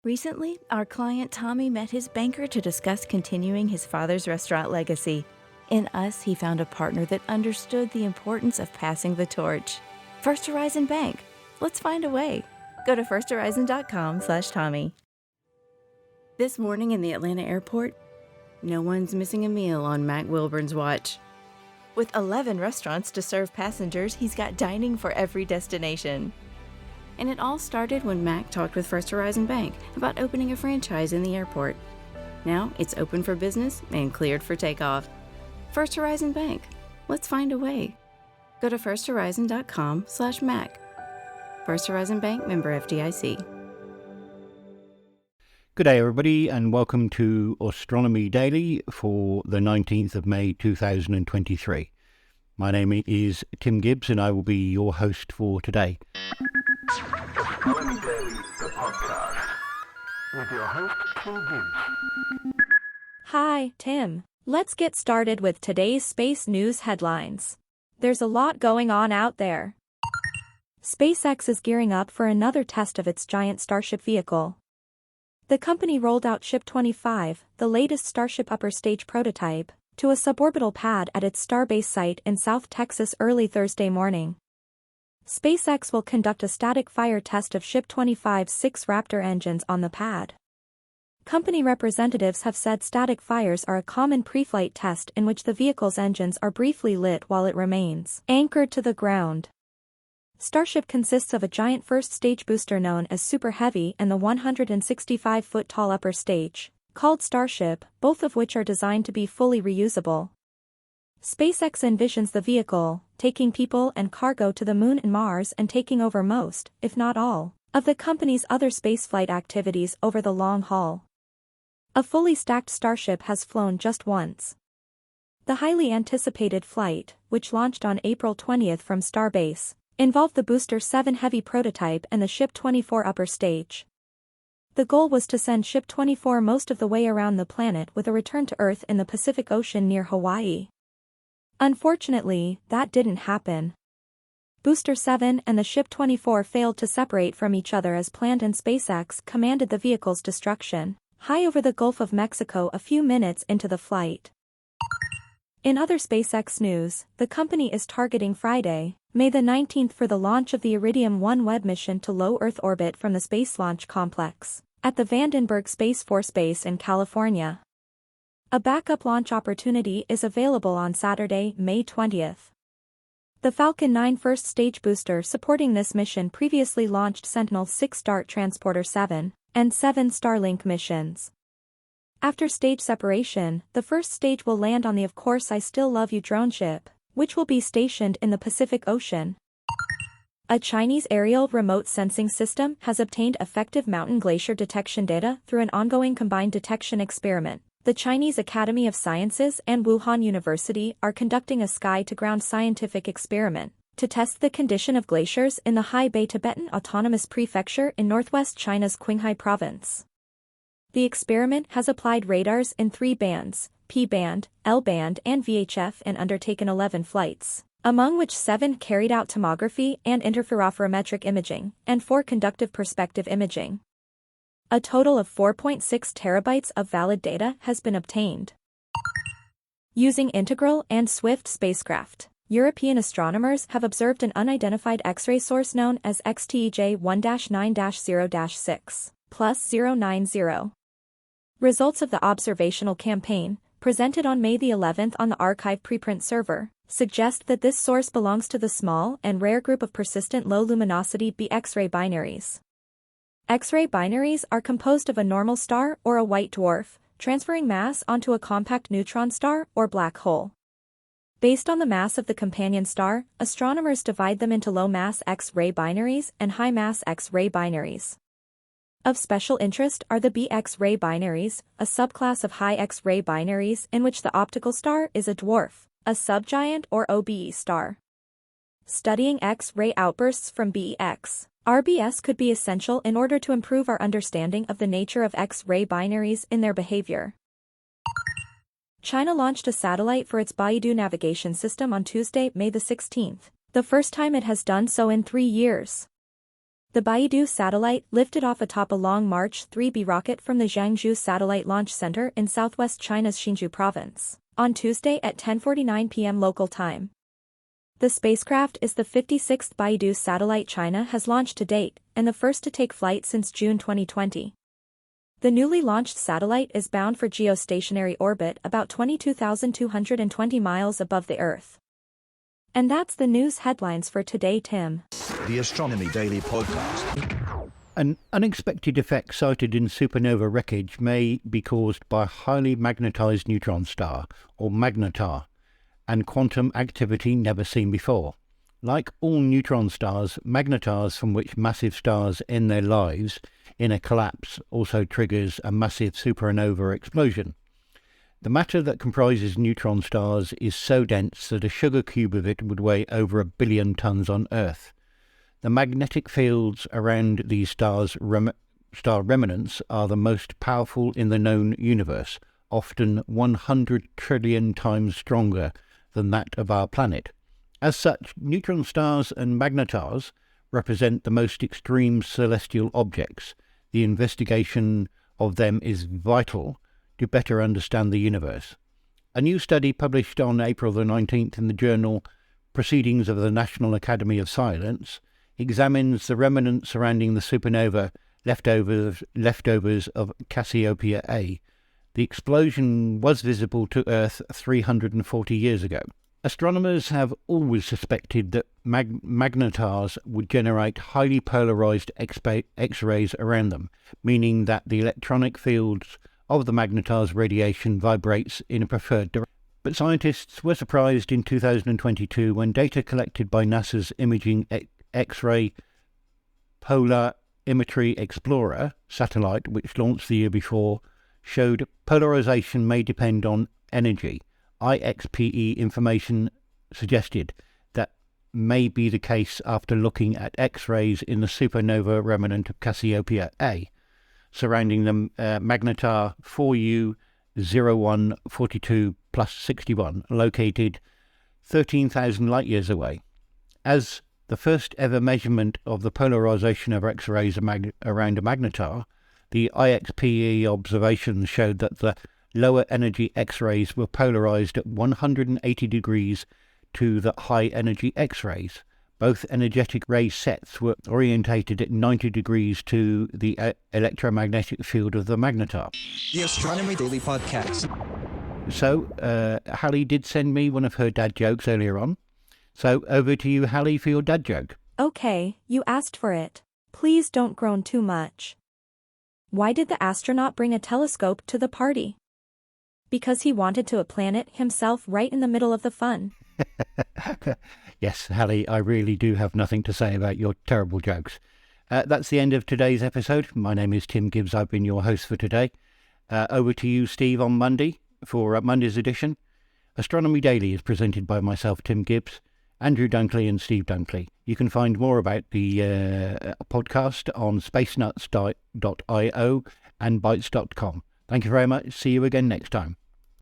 Recently, our client Tommy met his banker to discuss continuing his father's restaurant legacy. In us, he found a partner that understood the importance of passing the torch. First Horizon Bank. Let's find a way. Go to firsthorizon.com/Tommy. This morning in the Atlanta airport, no one's missing a meal on Mac Wilburn's watch. With 11 restaurants to serve passengers, he's got dining for every destination. And it all started when Mac talked with First Horizon Bank about opening a franchise in the airport. Now it's open for business and cleared for takeoff. First Horizon Bank. Let's find a way. Go to firsthorizon.com/Mac. First Horizon Bank, member FDIC. Good day, everybody, and welcome to Astronomy Daily for the 19th of May 2023. My name is Tim Gibbs, and I will be your host for today. Astronomy Daily, the podcast, with your host, Tim Gibbs. Hi, Tim. Let's get started with today's space news headlines. There's a lot going on out there. SpaceX is gearing up for another test of its giant Starship vehicle. The company rolled out Ship 25, the latest Starship upper stage prototype, to a suborbital pad at its Starbase site in South Texas early Thursday morning. SpaceX will conduct a static fire test of Ship 25's 6 Raptor engines on the pad. Company representatives have said static fires are a common pre-flight test in which the vehicle's engines are briefly lit while it remains anchored to the ground. Starship consists of a giant first-stage booster known as Super Heavy and the 165-foot-tall upper stage, called Starship, both of which are designed to be fully reusable. SpaceX envisions the vehicle taking people and cargo to the Moon and Mars and taking over most, if not all, of the company's other spaceflight activities over the long haul. A fully stacked Starship has flown just once. The highly anticipated flight, which launched on April 20th from Starbase, involved the Booster 7 Heavy prototype and the Ship 24 upper stage. The goal was to send Ship 24 most of the way around the planet with a return to Earth in the Pacific Ocean near Hawaii. Unfortunately, that didn't happen. Booster 7 and the Ship 24 failed to separate from each other as planned, and SpaceX commanded the vehicle's destruction high over the Gulf of Mexico a few minutes into the flight. In other SpaceX news, the company is targeting Friday, May the 19th for the launch of the Iridium 1 web mission to low Earth orbit from the Space Launch Complex at the Vandenberg Space Force Base in California. A backup launch opportunity is available on Saturday, May 20th. The Falcon 9 first stage booster supporting this mission previously launched Sentinel-6 DART Transporter 7 and 7 Starlink missions. After stage separation, the first stage will land on the Of Course I Still Love You drone ship, which will be stationed in the Pacific Ocean. A Chinese aerial remote sensing system has obtained effective mountain glacier detection data through an ongoing combined detection experiment. The Chinese Academy of Sciences and Wuhan University are conducting a sky-to-ground scientific experiment to test the condition of glaciers in the Hebei Tibetan Autonomous Prefecture in northwest China's Qinghai province. The experiment has applied radars in 3 bands, P-band, L-band and VHF, and undertaken 11 flights, among which 7 carried out tomography and interferometric imaging, and 4 conductive perspective imaging. A total of 4.6 terabytes of valid data has been obtained. Using Integral and Swift spacecraft, European astronomers have observed an unidentified X-ray source known as XTEJ-1-9-0-6+090. Results of the observational campaign, presented on May the 11th on the arXiv preprint server, suggest that this source belongs to the small and rare group of persistent low-luminosity B X-ray binaries. X-ray binaries are composed of a normal star or a white dwarf, transferring mass onto a compact neutron star or black hole. Based on the mass of the companion star, astronomers divide them into low-mass X-ray binaries and high-mass X-ray binaries. Of special interest are the B X-ray binaries, a subclass of high X-ray binaries in which the optical star is a dwarf, a subgiant or OBE star. Studying X-ray outbursts from BX RBS could be essential in order to improve our understanding of the nature of X-ray binaries in their behavior. China launched a satellite for its Beidou navigation system on Tuesday, May the 16th, the first time it has done so in 3 years. The Beidou satellite lifted off atop a Long March 3B rocket from the Jiangsu Satellite Launch Center in southwest China's Hsinchu province on Tuesday at 10:49 p.m. local time. The spacecraft is the 56th Beidou satellite China has launched to date and the first to take flight since June 2020. The newly launched satellite is bound for geostationary orbit about 22,220 miles above the Earth. And that's the news headlines for today, Tim. The Astronomy Daily Podcast. An unexpected effect cited in supernova wreckage may be caused by a highly magnetized neutron star, or magnetar, and quantum activity never seen before. Like all neutron stars, magnetars from which massive stars end their lives in a collapse also triggers a massive supernova explosion. The matter that comprises neutron stars is so dense that a sugar cube of it would weigh over 1 billion tons on Earth. The magnetic fields around these stars' star remnants are the most powerful in the known universe, often 100 trillion times stronger than that of our planet. As such, neutron stars and magnetars represent the most extreme celestial objects. The investigation of them is vital to better understand the universe. A new study published on April the 19th in the journal Proceedings of the National Academy of Science examines the remnants surrounding the supernova leftovers of Cassiopeia A. The explosion was visible to Earth 340 years ago. Astronomers have always suspected that magnetars would generate highly polarized X-rays around them, meaning that the electronic fields of the magnetar's radiation vibrates in a preferred direction. But scientists were surprised in 2022 when data collected by NASA's Imaging X-ray Polarimetry Explorer satellite, which launched the year before, showed polarization may depend on energy. IXPE information suggested that may be the case after looking at X-rays in the supernova remnant of Cassiopeia A, surrounding the magnetar 4U0142 plus 61, located 13,000 light-years away. As the first ever measurement of the polarization of X-rays around a magnetar, the IXPE observations showed that the lower energy X-rays were polarized at 180 degrees to the high energy X-rays. Both energetic ray sets were orientated at 90 degrees to the electromagnetic field of the magnetar. The Astronomy Daily Podcast. So, Hallie did send me one of her dad jokes earlier on. So, over to you, Hallie, for your dad joke. Okay, you asked for it. Please don't groan too much. Why did the astronaut bring a telescope to the party? Because he wanted to plant it himself right in the middle of the fun. Yes, Hallie, I really do have nothing to say about your terrible jokes. That's the end of today's episode. My name is Tim Gibbs. I've been your host for today. Over to you, Steve, on Monday for Monday's edition. Astronomy Daily is presented by myself, Tim Gibbs, Andrew Dunkley and Steve Dunkley. You can find more about the podcast on spacenuts.io and bytes.com. Thank you very much. See you again next time.